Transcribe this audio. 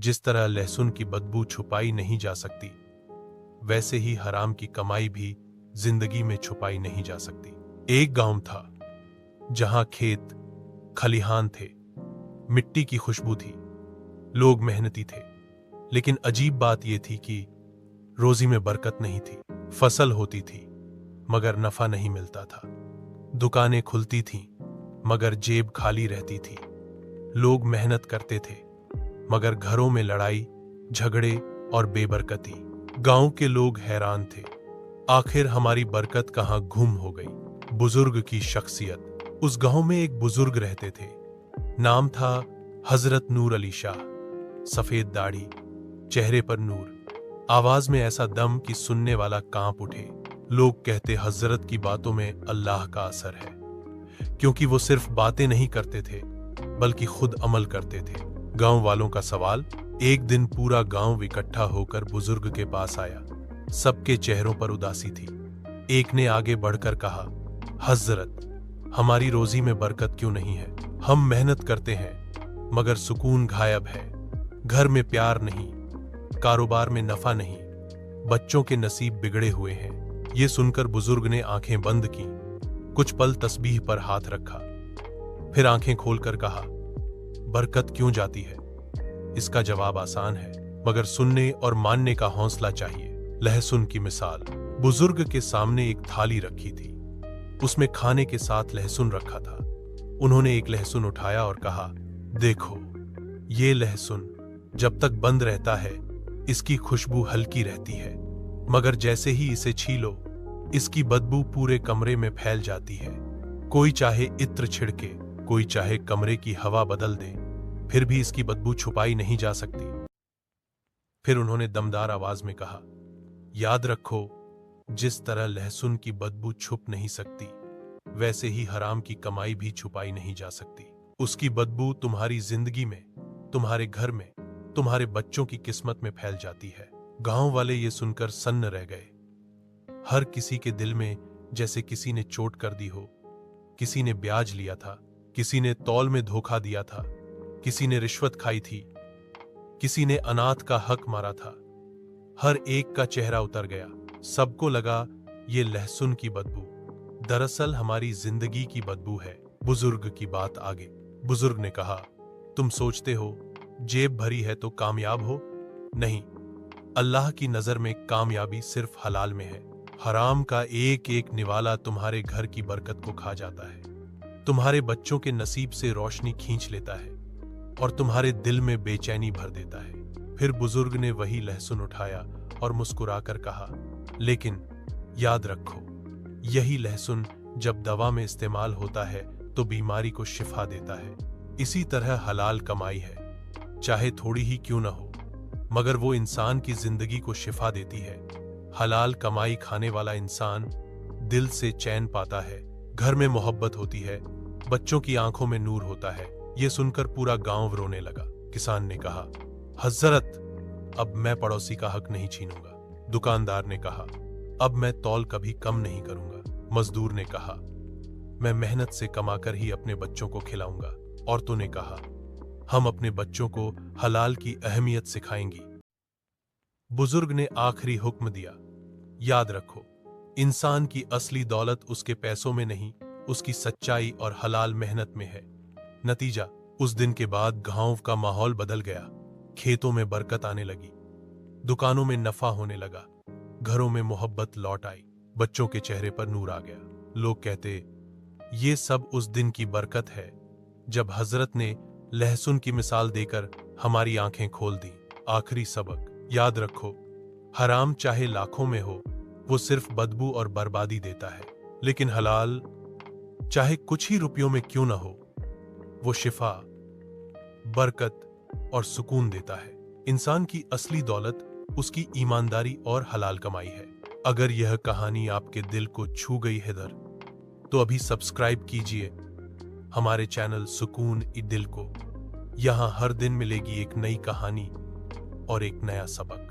जिस तरह लहसुन की बदबू छुपाई नहीं जा सकती, वैसे ही हराम की कमाई भी जिंदगी में छुपाई नहीं जा सकती। एक गांव था जहां खेत खलिहान थे, मिट्टी की खुशबू थी, लोग मेहनती थे, लेकिन अजीब बात यह थी कि रोजी में बरकत नहीं थी। फसल होती थी मगर नफा नहीं मिलता था। दुकानें खुलती थीं मगर जेब खाली रहती थी। लोग मेहनत करते थे मगर घरों में लड़ाई, झगड़े और बेबरकती। गांव के लोग हैरान थे, आखिर हमारी बरकत कहां गुम हो गई। बुजुर्ग की शख्सियत। उस गांव में एक बुजुर्ग रहते थे, नाम था हजरत नूर अली शाह। सफेद दाढ़ी, चेहरे पर नूर, आवाज में ऐसा दम कि सुनने वाला कांप उठे। लोग कहते हजरत की बातों में अल्लाह का असर है, क्योंकि वो सिर्फ बातें नहीं करते थे बल्कि खुद अमल करते थे। गांव वालों का सवाल। एक दिन पूरा गांव इकट्ठा होकर बुजुर्ग के पास आया। सबके चेहरों पर उदासी थी। एक ने आगे बढ़कर कहा, हजरत, हमारी रोजी में बरकत क्यों नहीं है? हम मेहनत करते हैं मगर सुकून गायब है। घर में प्यार नहीं, कारोबार में नफा नहीं, बच्चों के नसीब बिगड़े हुए हैं। ये सुनकर बुजुर्ग ने आंखें बंद की, कुछ पल तस्बीह पर हाथ रखा, फिर आंखें खोलकर कहा, बरकत क्यों जाती है? इसका जवाब आसान है, मगर सुनने और मानने का हौसला चाहिए। लहसुन की मिसाल। बुजुर्ग के सामने एक थाली रखी थी, उसमें खाने के साथ लहसुन रखा था। उन्होंने एक लहसुन उठाया और कहा, देखो, ये लहसुन जब तक बंद रहता है इसकी खुशबू हल्की रहती है, मगर जैसे ही इसे छीलो इसकी बदबू पूरे कमरे में फैल जाती है। कोई चाहे इत्र छिड़के, कोई चाहे कमरे की हवा बदल दे, फिर भी इसकी बदबू छुपाई नहीं जा सकती। फिर उन्होंने दमदार आवाज में कहा, याद रखो, जिस तरह लहसुन की बदबू छुप नहीं सकती, वैसे ही हराम की कमाई भी छुपाई नहीं जा सकती। उसकी बदबू तुम्हारी जिंदगी में, तुम्हारे घर में, तुम्हारे बच्चों की किस्मत में फैल जाती है। गांव वाले ये सुनकर सन्न रह गए। हर किसी के दिल में जैसे किसी ने चोट कर दी हो। किसी ने ब्याज लिया था, किसी ने तौल में धोखा दिया था, किसी ने रिश्वत खाई थी, किसी ने अनाथ का हक मारा था। हर एक का चेहरा उतर गया। सबको लगा ये लहसुन की बदबू, दरअसल हमारी जिंदगी की बदबू है। बुजुर्ग की बात आगे। बुजुर्ग ने कहा, तुम सोचते हो जेब भरी है तो कामयाब हो? नहीं, अल्लाह की नजर में कामयाबी सिर्फ हलाल में है। हराम का एक एक निवाला तुम्हारे घर की बरकत को खा जाता है, तुम्हारे बच्चों के नसीब से रोशनी खींच लेता है और तुम्हारे दिल में बेचैनी भर देता है। फिर बुजुर्ग ने वही लहसुन उठाया और मुस्कुराकर कहा, लेकिन याद रखो, यही लहसुन जब दवा में इस्तेमाल होता है तो बीमारी को शिफा देता है। इसी तरह हलाल कमाई है, चाहे थोड़ी ही क्यों न हो, मगर वो इंसान की जिंदगी को शिफा देती है। हलाल कमाई खाने वाला इंसान दिल से चैन पाता है, घर में मोहब्बत होती है, बच्चों की आंखों में नूर होता है। ये सुनकर पूरा गांव रोने लगा। किसान ने कहा, हजरत, अब मैं पड़ोसी का हक नहीं छीनूंगा। दुकानदार ने कहा, अब मैं तौल कभी कम नहीं करूंगा। मजदूर ने कहा, मैं मेहनत से कमाकर ही अपने बच्चों को खिलाऊंगा। औरतों ने कहा, हम अपने बच्चों को हलाल की अहमियत सिखाएंगी। बुजुर्ग ने आखिरी हुक्म दिया, याद रखो, इंसान की असली दौलत उसके पैसों में नहीं, उसकी सच्चाई और हलाल मेहनत में है। नतीजा, उस दिन के बाद गांव का माहौल बदल गया। खेतों में बरकत आने लगी, दुकानों में नफा होने लगा, घरों में मोहब्बत लौट आई, बच्चों के चेहरे पर नूर आ गया। लोग कहते, ये सब उस दिन की बरकत है जब हजरत ने लहसुन की मिसाल देकर हमारी आंखें खोल दी। आखिरी सबक, याद रखो, हराम चाहे लाखों में हो, वो सिर्फ बदबू और बर्बादी देता है, लेकिन हलाल चाहे कुछ ही रुपयों में क्यों ना हो, वो शिफा, बरकत और सुकून देता है। इंसान की असली दौलत उसकी ईमानदारी और हलाल कमाई है। अगर यह कहानी आपके दिल को छू गई है तो अभी सब्सक्राइब कीजिए हमारे चैनल सुकून ई दिल को। यहां हर दिन मिलेगी एक नई कहानी और एक नया सबक।